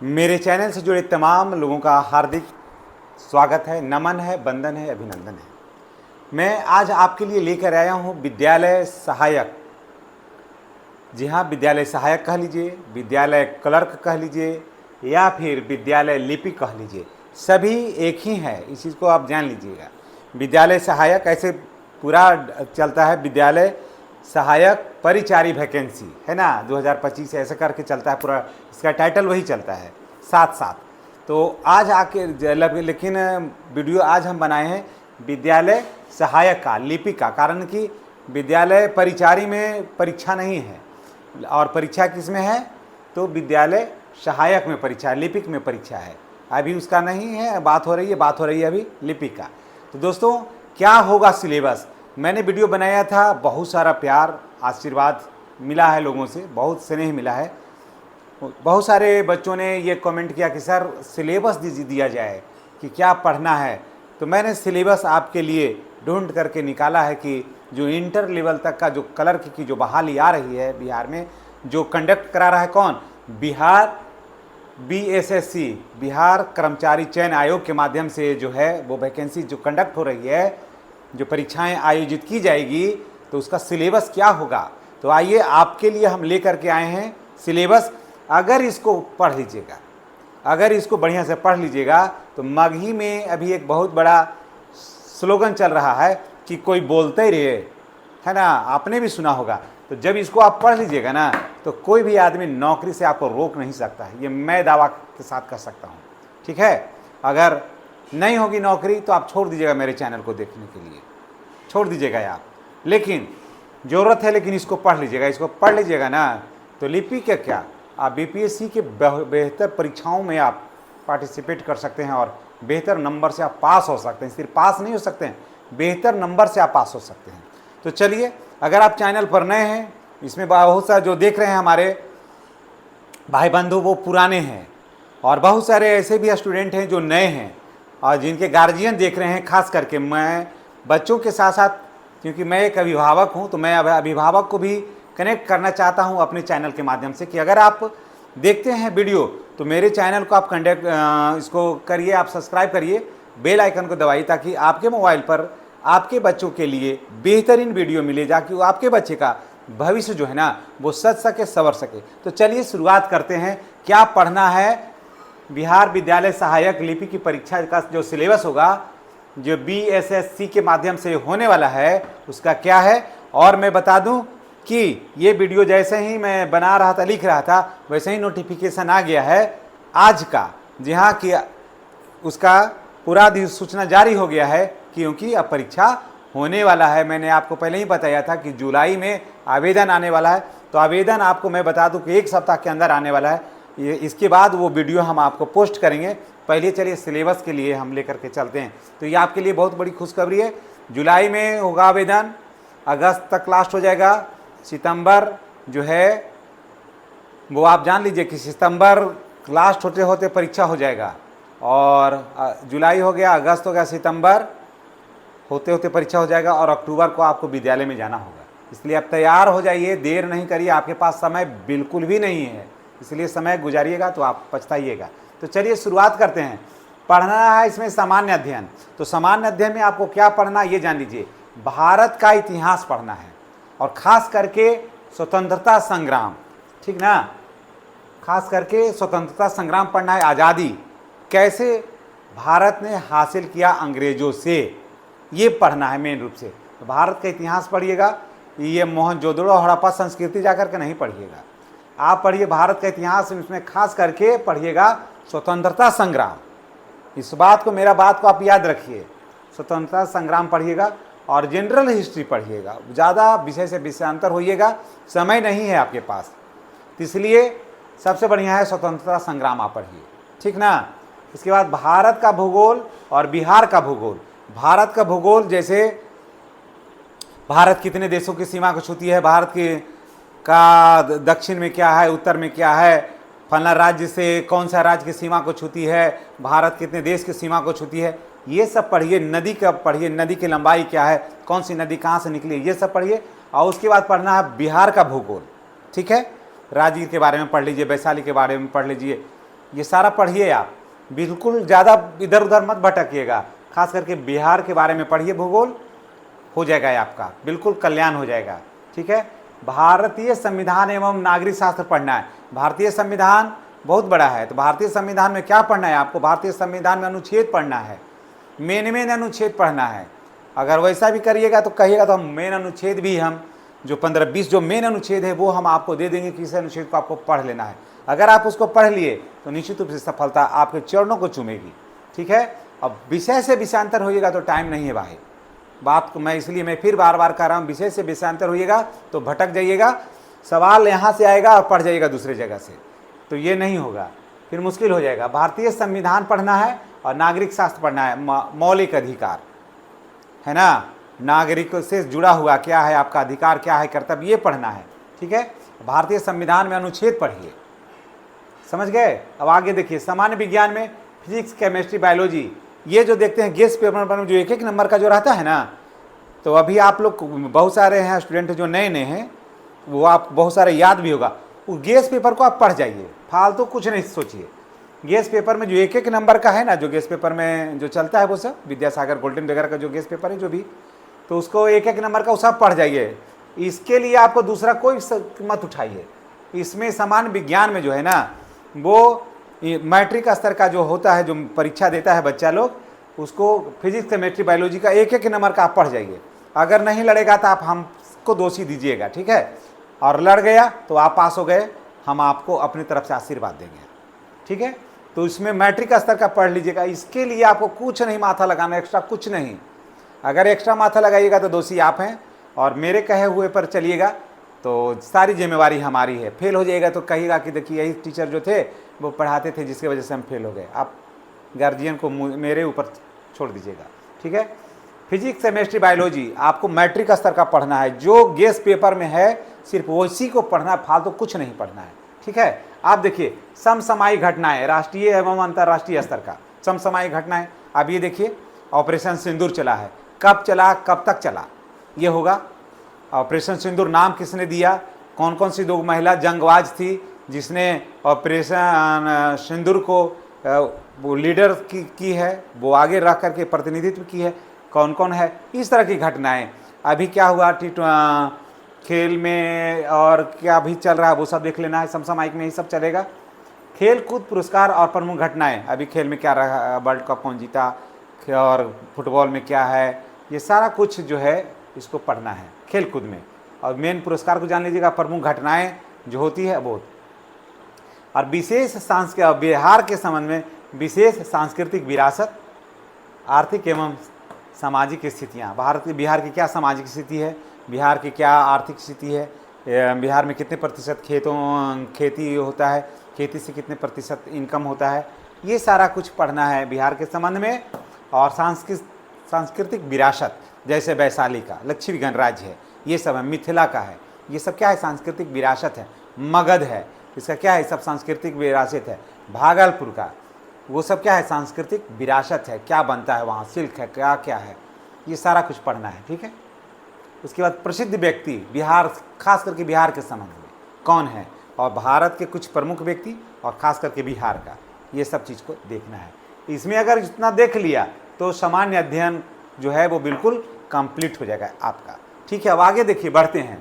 मेरे चैनल से जुड़े तमाम लोगों का हार्दिक स्वागत है, नमन है, वंदन है, अभिनंदन है। मैं आज आपके लिए लेकर आया हूँ विद्यालय सहायक। जी हाँ, विद्यालय सहायक कह लीजिए, विद्यालय क्लर्क कह लीजिए या फिर विद्यालय लिपिक कह लीजिए, सभी एक ही है। इस चीज़ को आप जान लीजिएगा। विद्यालय सहायक ऐसे पूरा चलता है, विद्यालय सहायक परिचारी वैकेंसी है ना, 2025 ऐसे करके चलता है पूरा, इसका टाइटल वही चलता है साथ साथ। तो आज आके लेकिन वीडियो आज हम बनाए हैं विद्यालय सहायक का, लिपिक का, कारण कि विद्यालय परिचारी में परीक्षा नहीं है और परीक्षा किस में है, तो विद्यालय सहायक में परीक्षा, लिपिक में परीक्षा है। अभी उसका नहीं है, बात हो रही है अभी लिपिक का। तो दोस्तों क्या होगा सिलेबस, मैंने वीडियो बनाया था, बहुत सारा प्यार आशीर्वाद मिला है, लोगों से बहुत स्नेह मिला है। बहुत सारे बच्चों ने ये कमेंट किया कि सर सिलेबस दिया जाए कि क्या पढ़ना है। तो मैंने सिलेबस आपके लिए ढूंढ करके निकाला है कि जो इंटर लेवल तक का जो क्लर्क की जो बहाली आ रही है बिहार में, जो कंडक्ट करा रहा है कौन, बिहार BSSC, बिहार कर्मचारी चयन आयोग के माध्यम से जो है वो वैकेंसी जो कंडक्ट हो रही है, जो परीक्षाएं आयोजित की जाएगी, तो उसका सिलेबस क्या होगा। तो आइए आपके लिए हम लेकर के आए हैं सिलेबस। अगर इसको पढ़ लीजिएगा, अगर इसको बढ़िया से पढ़ लीजिएगा, तो मगही में अभी एक बहुत बड़ा स्लोगन चल रहा है कि कोई बोलते ही रहे, है ना, आपने भी सुना होगा। तो जब इसको आप पढ़ लीजिएगा ना, तो कोई भी आदमी नौकरी से आपको रोक नहीं सकता है, ये मैं दावा के साथ कर सकता हूँ। ठीक है, अगर नहीं होगी नौकरी तो आप छोड़ दीजिएगा मेरे चैनल को देखने के लिए, छोड़ दीजिएगा आप, लेकिन ज़रूरत है, लेकिन इसको पढ़ लीजिएगा। इसको पढ़ लीजिएगा ना, तो लिपिक के क्या, आप BPSC के बेहतर परीक्षाओं में आप पार्टिसिपेट कर सकते हैं और बेहतर नंबर से आप पास हो सकते हैं। सिर्फ पास नहीं हो सकते हैं, बेहतर नंबर से आप पास हो सकते हैं। तो चलिए, अगर आप चैनल पर नए हैं, इसमें बहुत सारे जो देख रहे हैं हमारे भाई बंधु वो पुराने हैं, और बहुत सारे ऐसे भी स्टूडेंट हैं जो नए हैं और जिनके गार्जियन देख रहे हैं। खास करके मैं बच्चों के साथ साथ, क्योंकि मैं एक अभिभावक हूं, तो मैं अभिभावक को भी कनेक्ट करना चाहता हूं अपने चैनल के माध्यम से कि अगर आप देखते हैं वीडियो तो मेरे चैनल को आप इसको करिए, आप सब्सक्राइब करिए, बेल आइकन को दबाइए, ताकि आपके मोबाइल पर आपके बच्चों के लिए बेहतरीन वीडियो मिले, ताकि वो आपके बच्चे का भविष्य जो है ना वो सज सके, संवर सके। तो चलिए शुरुआत करते हैं, क्या पढ़ना है। बिहार विद्यालय सहायक लिपिक की परीक्षा का जो सिलेबस होगा, जो BSSC के माध्यम से होने वाला है, उसका क्या है। और मैं बता दूं कि ये वीडियो जैसे ही मैं बना रहा था, लिख रहा था, वैसे ही नोटिफिकेशन आ गया है आज का। जी हाँ, कि उसका पूरा सूचना जारी हो गया है, क्योंकि अब परीक्षा होने वाला है। मैंने आपको पहले ही बताया था कि जुलाई में आवेदन आने वाला है। तो आवेदन आपको मैं बता दूं कि एक सप्ताह के अंदर आने वाला है। ये इसके बाद वो वीडियो हम आपको पोस्ट करेंगे। पहले चलिए सिलेबस के लिए हम लेकर के चलते हैं। तो ये आपके लिए बहुत बड़ी खुशखबरी है, जुलाई में होगा आवेदन, अगस्त तक लास्ट हो जाएगा, सितंबर जो है वो आप जान लीजिए कि सितंबर लास्ट होते होते परीक्षा हो जाएगा, और जुलाई हो गया, अगस्त हो गया, सितंबर होते होते परीक्षा हो जाएगा, और अक्टूबर को आपको विद्यालय में जाना होगा। इसलिए आप तैयार हो जाइए, देर नहीं करिए, आपके पास समय बिल्कुल भी नहीं है, इसलिए समय गुजारिएगा तो आप पछताइएगा। तो चलिए शुरुआत करते हैं। पढ़ना है इसमें सामान्य अध्ययन। तो सामान्य अध्ययन में आपको क्या पढ़ना ये जान लीजिए, भारत का इतिहास पढ़ना है, और ख़ास करके स्वतंत्रता संग्राम, ठीक ना, खास करके स्वतंत्रता संग्राम पढ़ना है। आज़ादी कैसे भारत ने हासिल किया अंग्रेज़ों से, ये पढ़ना है मेन रूप से। तो भारत का इतिहास पढ़िएगा, ये मोहनजोदड़ो हड़प्पा संस्कृति जाकर के नहीं पढ़िएगा, आप पढ़िए भारत का इतिहास, इसमें खास करके पढ़िएगा स्वतंत्रता संग्राम। इस बात को, मेरा बात को आप याद रखिए, स्वतंत्रता संग्राम पढ़िएगा और जनरल हिस्ट्री पढ़िएगा। ज़्यादा विषय से विषयांतर होइएगा, समय नहीं है आपके पास, इसलिए सबसे बढ़िया है स्वतंत्रता संग्राम आप पढ़िए, ठीक ना। इसके बाद भारत का भूगोल और बिहार का भूगोल। भारत का भूगोल, जैसे भारत कितने देशों की सीमा को छूती है, भारत की का दक्षिण में क्या है, उत्तर में क्या है, फला राज्य से कौन सा राज्य की सीमा को छूती है, भारत कितने देश की सीमा को छूती है, ये सब पढ़िए। नदी का पढ़िए, नदी की लंबाई क्या है, कौन सी नदी कहाँ से निकली, ये सब पढ़िए। और उसके बाद पढ़ना है बिहार का भूगोल, ठीक है। राजगीर के बारे में पढ़ लीजिए, वैशाली के बारे में पढ़ लीजिए, ये सारा पढ़िए आप, बिल्कुल ज़्यादा इधर उधर मत भटकिएगा। खास करके बिहार के बारे में पढ़िए, भूगोल हो जाएगा आपका, बिल्कुल कल्याण हो जाएगा। ठीक है, भारतीय संविधान एवं नागरिक शास्त्र पढ़ना है। भारतीय संविधान बहुत बड़ा है, तो भारतीय संविधान में क्या पढ़ना है आपको? भारतीय संविधान में अनुच्छेद पढ़ना है, मेन अनुच्छेद पढ़ना है। अगर वैसा भी करिएगा तो कहिएगा तो हम मेन अनुच्छेद भी, हम जो 15-20 जो मेन अनुच्छेद है वो हम आपको दे देंगे कि इस अनुच्छेद को आपको पढ़ लेना है। अगर आप उसको पढ़ लिए तो निश्चित रूप से सफलता आपके चरणों को चूमेगी। ठीक है, अब विषय से विषयांतर होइएगा तो टाइम नहीं है भाई, बात को मैं इसलिए मैं फिर बार बार कह रहा हूँ, विषय से विषयांतर होइएगा तो भटक जाइएगा, सवाल यहाँ से आएगा और पढ़ जाइएगा दूसरे जगह से, तो ये नहीं होगा, फिर मुश्किल हो जाएगा। भारतीय संविधान पढ़ना है और नागरिक शास्त्र पढ़ना है, मौलिक अधिकार है ना, नागरिक से जुड़ा हुआ क्या है आपका अधिकार, क्या है कर्तव्य, ये पढ़ना है। ठीक है, भारतीय संविधान में अनुच्छेद पढ़िए, समझ गए। अब आगे देखिए, सामान्य विज्ञान में फिजिक्स, केमिस्ट्री, बायोलॉजी, ये जो देखते हैं गेस्ट पेपर में जो एक नंबर का जो रहता है ना, तो अभी आप लोग बहुत सारे हैं स्टूडेंट जो नए नए हैं, वो आप बहुत सारे याद भी होगा, वो गेस्ट पेपर को आप पढ़ जाइए, फालतू कुछ नहीं सोचिए। गेस्ट पेपर में जो एक नंबर का है ना, जो गेस्ट पेपर में जो चलता है वो सब विद्यासागर गोल्डन वगैरह का जो गेस्ट पेपर है जो भी, तो उसको एक नंबर का वो सब पढ़ जाइए। इसके लिए आपको दूसरा कोई मत उठाइए। इसमें सामान्य विज्ञान में जो है ना, वो मैट्रिक स्तर का जो होता है, जो परीक्षा देता है बच्चा लोग, उसको फिजिक्स, केमिस्ट्री, बायोलॉजी का एक नंबर का आप पढ़ जाइए। अगर नहीं लड़ेगा तो आप हमको दोषी दीजिएगा, ठीक है, और लड़ गया तो आप पास हो गए, हम आपको अपनी तरफ से आशीर्वाद देंगे। ठीक है, तो इसमें मैट्रिक स्तर का पढ़ लीजिएगा। इसके लिए आपको कुछ नहीं माथा लगाना, एक्स्ट्रा कुछ नहीं। अगर एक्स्ट्रा माथा लगाइएगा तो दोषी आप हैं, और मेरे कहे हुए पर चलिएगा तो सारी जिम्मेवारी हमारी है। फेल हो जाएगा तो कहिएगा कि देखिए यही टीचर जो थे वो पढ़ाते थे जिसकी वजह से हम फेल हो गए। आप गार्जियन को मेरे ऊपर छोड़ दीजिएगा। ठीक है, फिजिक्स, केमिस्ट्री, बायोलॉजी आपको मैट्रिक स्तर का पढ़ना है, जो गेस्ट पेपर में है सिर्फ उसी को पढ़ना है, फालतू कुछ नहीं पढ़ना है। ठीक है, आप देखिए समसामयिक घटनाएं, राष्ट्रीय एवं अंतर्राष्ट्रीय स्तर का समसामयिक घटनाएं। अब ये देखिए, ऑपरेशन सिंदूर चला है, कब चला, कब तक चला, ये होगा। ऑपरेशन सिंदूर नाम किसने दिया, कौन कौन सी 2 महिला जंगबाज थी जिसने ऑपरेशन सिंदूर को वो लीडर की है, वो आगे रख करके प्रतिनिधित्व की है, कौन कौन है, इस तरह की घटनाएं। अभी क्या हुआ खेल में और क्या भी चल रहा है वो सब देख लेना है, समसामयिक में ही सब चलेगा। खेल कूद पुरस्कार और प्रमुख घटनाएं, अभी खेल में क्या रहा, वर्ल्ड कप कौन जीता, और फुटबॉल में क्या है, ये सारा कुछ जो है इसको पढ़ना है खेल कूद में। और मेन पुरस्कार को जान लीजिएगा, प्रमुख घटनाएं जो होती है वो। और विशेष बिहार के संबंध में विशेष सांस्कृतिक विरासत, आर्थिक एवं सामाजिक स्थितियाँ, बिहार की क्या सामाजिक स्थिति है, बिहार की क्या आर्थिक स्थिति है, बिहार में कितने प्रतिशत खेती होता है, खेती से कितने प्रतिशत इनकम होता है, ये सारा कुछ पढ़ना है बिहार के संबंध में। और सांस्कृतिक विरासत, जैसे वैशाली का लक्ष्मी गणराज्य है, ये सब है, मिथिला का है, ये सब क्या है, सांस्कृतिक विरासत है। मगध है, इसका क्या है, सब सांस्कृतिक विरासत है। भागलपुर का वो सब क्या है, सांस्कृतिक विरासत है, क्या बनता है वहाँ, सिल्क है, क्या क्या है, ये सारा कुछ पढ़ना है। ठीक है, उसके बाद प्रसिद्ध व्यक्ति बिहार, खास करके बिहार के संबंध में कौन है, और भारत के कुछ प्रमुख व्यक्ति और खास करके बिहार का, ये सब चीज़ को देखना है। इसमें अगर इतना देख लिया तो सामान्य अध्ययन जो है वो बिल्कुल कंप्लीट हो जाएगा आपका। ठीक है, अब आगे देखिए, बढ़ते हैं।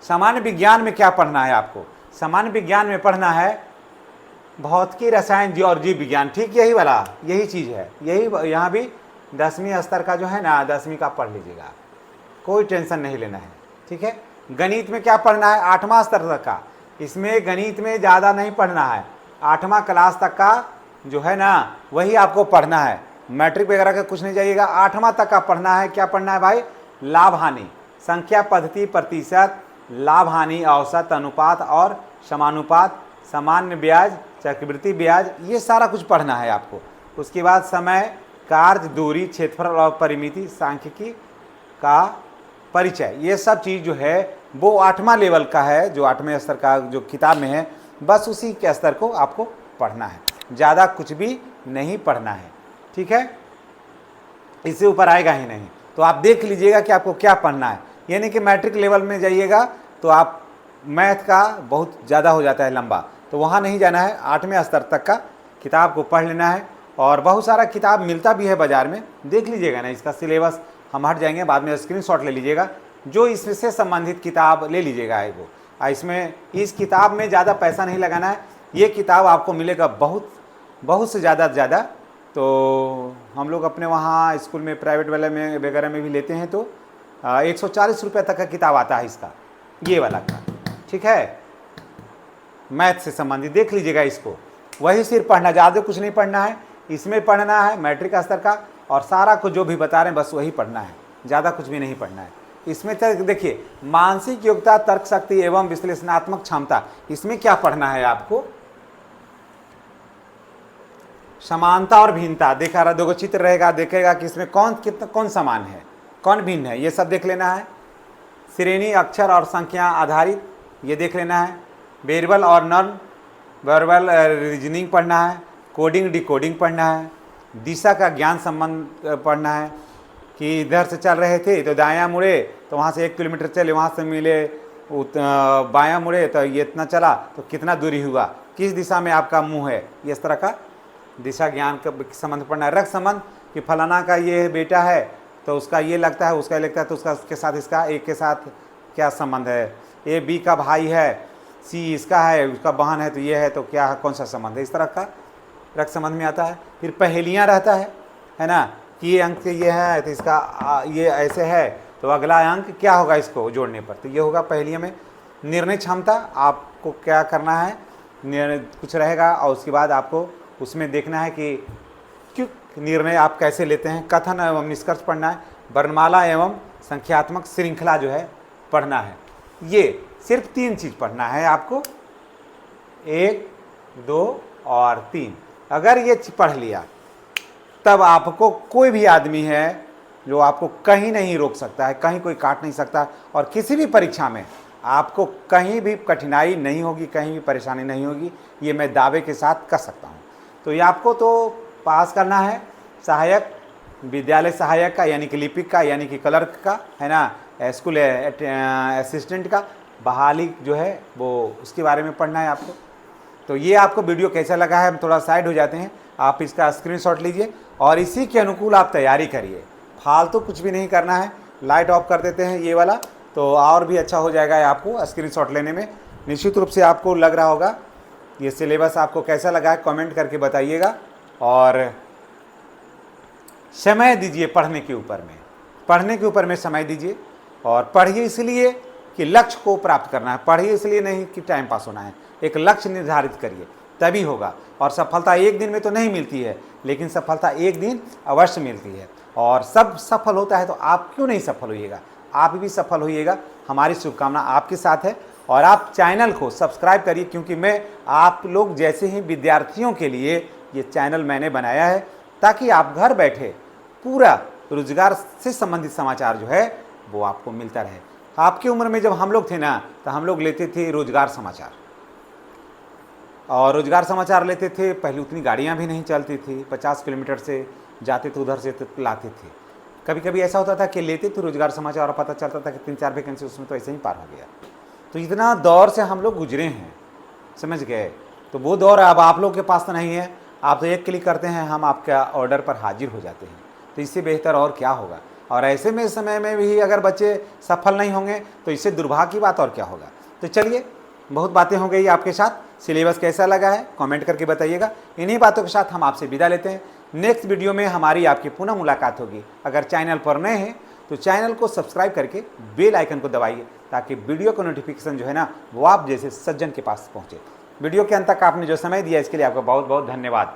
सामान्य विज्ञान में क्या पढ़ना है आपको? सामान्य विज्ञान में पढ़ना है भौतिकी, रसायन और जीव विज्ञान। ठीक, यही वाला, यही चीज़ है, यही यहाँ भी 10वीं स्तर का जो है ना, 10वीं का पढ़ लीजिएगा, कोई टेंशन नहीं लेना है। ठीक है, गणित में क्या पढ़ना है, 8वां स्तर तक का। इसमें गणित में ज़्यादा नहीं पढ़ना है, 8वां क्लास तक का जो है ना वही आपको पढ़ना है, मैट्रिक वगैरह का कुछ नहीं जाइएगा, 8वां तक का पढ़ना है। क्या पढ़ना है भाई, लाभ हानि, संख्या पद्धति, प्रतिशत, लाभ हानि, औसत, अनुपात और समानुपात, सामान्य ब्याज, चक्रवृद्धि ब्याज, ये सारा कुछ पढ़ना है आपको। उसके बाद समय, कार्य, दूरी, क्षेत्रफल और परिमिति, सांख्यिकी का परिचय, ये सब चीज़ जो है वो 8वां लेवल का है, जो 8वें स्तर का जो किताब में है, बस उसी के स्तर को आपको पढ़ना है, ज़्यादा कुछ भी नहीं पढ़ना है। ठीक है, इससे ऊपर आएगा ही नहीं। तो आप देख लीजिएगा कि आपको क्या पढ़ना है, यानी कि मैट्रिक लेवल में जाइएगा तो आप मैथ का बहुत ज़्यादा हो जाता है लंबा, तो वहाँ नहीं जाना है, 8वें स्तर तक का किताब को पढ़ लेना है। और बहुत सारा किताब मिलता भी है बाज़ार में, देख लीजिएगा ना। इसका सिलेबस हम हट जाएंगे, बाद में स्क्रीनशॉट ले लीजिएगा, जो इससे संबंधित किताब ले लीजिएगा है वो। इसमें इस किताब में ज़्यादा पैसा नहीं लगाना है, ये किताब आपको मिलेगा बहुत से ज़्यादा। तो हम लोग अपने वहाँ स्कूल में प्राइवेट वाले में वगैरह में भी लेते हैं, तो 140 रुपये तक का किताब आता है इसका, ये वाला का, ठीक है। मैथ से संबंधित देख लीजिएगा इसको, वही सिर्फ पढ़ना, ज़्यादा कुछ नहीं पढ़ना है। इसमें पढ़ना है मैट्रिक स्तर का, और सारा कुछ जो भी बता रहे हैं बस वही पढ़ना है, ज़्यादा कुछ भी नहीं पढ़ना है। इसमें तक देखिए, मानसिक योग्यता, तर्क शक्ति एवं विश्लेषणात्मक क्षमता, इसमें क्या पढ़ना है आपको? समानता और भिन्नता, देखा रहा, देखो चित्र रहेगा, देखेगा कि इसमें कौन समान है, कौन भिन्न है, ये सब देख लेना है। श्रेणी, अक्षर और संख्या आधारित, ये देख लेना है। वेरिएबल और नॉन वर्बल रीजनिंग पढ़ना है। कोडिंग डिकोडिंग पढ़ना है। दिशा का ज्ञान संबंध पढ़ना है, कि इधर से चल रहे थे तो दायां मुड़े तो वहाँ से 1 किलोमीटर चले, वहाँ से मिले बायां मुड़े तो ये इतना चला, तो कितना दूरी हुआ, किस दिशा में आपका मुंह है, इस तरह का दिशा ज्ञान का संबंध पढ़ना है। रक्त संबंध, कि फलाना का ये बेटा है तो उसका ये लगता है, उसका लगता है, तो उसका के साथ इसका एक के साथ क्या संबंध है। ए बी का भाई है, सी इसका है, उसका बहन है, तो ये है, तो क्या कौन सा संबंध है, इस तरह का रक्त संबंध में आता है। फिर पहेलियाँ रहता है ना, कि ये अंक ये है तो इसका ये ऐसे है, तो अगला अंक क्या होगा इसको जोड़ने पर, तो ये होगा पहेलियों में। निर्णय क्षमता, आपको क्या करना है, कुछ रहेगा और उसके बाद आपको उसमें देखना है कि क्यों निर्णय आप कैसे लेते हैं। कथन एवं निष्कर्ष पढ़ना है। वर्णमाला एवं संख्यात्मक श्रृंखला जो है पढ़ना है। ये सिर्फ 3 चीज़ पढ़ना है आपको, 1, 2 और 3। अगर ये पढ़ लिया तब आपको कोई भी आदमी है जो आपको कहीं नहीं रोक सकता है, कहीं कोई काट नहीं सकता, और किसी भी परीक्षा में आपको कहीं भी कठिनाई नहीं होगी, कहीं भी परेशानी नहीं होगी, ये मैं दावे के साथ कर सकता हूँ। तो ये आपको तो पास करना है सहायक, विद्यालय सहायक का, यानी कि लिपिक का, यानी कि क्लर्क का, है ना, स्कूल असिस्टेंट का, बहाली जो है वो उसके बारे में पढ़ना है आपको। तो ये आपको वीडियो कैसा लगा है, हम थोड़ा साइड हो जाते हैं, आप इसका स्क्रीनशॉट लीजिए और इसी के अनुकूल आप तैयारी करिए। फालतू कुछ भी नहीं करना है। लाइट ऑफ कर देते हैं ये वाला, तो और भी अच्छा हो जाएगा आपको स्क्रीनशॉट लेने में। निश्चित रूप से आपको लग रहा होगा। ये सिलेबस आपको कैसा लगा है कमेंट करके बताइएगा, और समय दीजिए पढ़ने के ऊपर में समय दीजिए। और पढ़िए इसलिए कि लक्ष्य को प्राप्त करना है, पढ़िए इसलिए नहीं कि टाइम पास होना है। एक लक्ष्य निर्धारित करिए, तभी होगा। और सफलता एक दिन में तो नहीं मिलती है, लेकिन सफलता एक दिन अवश्य मिलती है। और सब सफल होता है तो आप क्यों नहीं सफल होइएगा, आप भी सफल होइएगा। हमारी शुभकामना आपके साथ है। और आप चैनल को सब्सक्राइब करिए, क्योंकि मैं आप लोग जैसे ही विद्यार्थियों के लिए ये चैनल मैंने बनाया है, ताकि आप घर बैठे पूरा रोजगार से संबंधित समाचार जो है वो आपको मिलता रहे। आपकी उम्र में जब हम लोग थे ना, तो हम लोग लेते थे रोजगार समाचार, और रोजगार समाचार लेते थे। पहले उतनी गाड़ियाँ भी नहीं चलती थी, 50 किलोमीटर से जाते थे, उधर से लाते थे। कभी कभी ऐसा होता था कि लेते थे रोजगार समाचार और पता चलता था कि 3-4 वैकेंसी उसमें तो ऐसे ही पार हो गया। तो इतना दौर से हम लोग गुजरे हैं, समझ गए। तो वो दौर अब आप लोग के पास तो नहीं है। आप तो एक क्लिक करते हैं, हम आपके ऑर्डर पर हाजिर हो जाते हैं। तो इससे बेहतर और क्या होगा। और ऐसे में समय में भी अगर बच्चे सफल नहीं होंगे तो इससे दुर्भाग्य की बात और क्या होगा। तो चलिए, बहुत बातें हो गई आपके साथ। सिलेबस कैसा लगा है कमेंट करके बताइएगा। इन्हीं बातों के साथ हम आपसे विदा लेते हैं। नेक्स्ट वीडियो में हमारी आपकी पुनः मुलाकात होगी। अगर चैनल पर नए हैं तो चैनल को सब्सक्राइब करके बेल आइकन को दबाइए, ताकि वीडियो का नोटिफिकेशन जो है ना वो आप जैसे सज्जन के पास पहुँचे। वीडियो के अंत तक आपने जो समय दिया इसके लिए आपका बहुत बहुत धन्यवाद।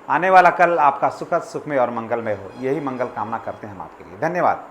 आने वाला कल आपका सुखद सुखमय और मंगलमय हो, यही मंगल कामना करते हैं हम आपके लिए। धन्यवाद।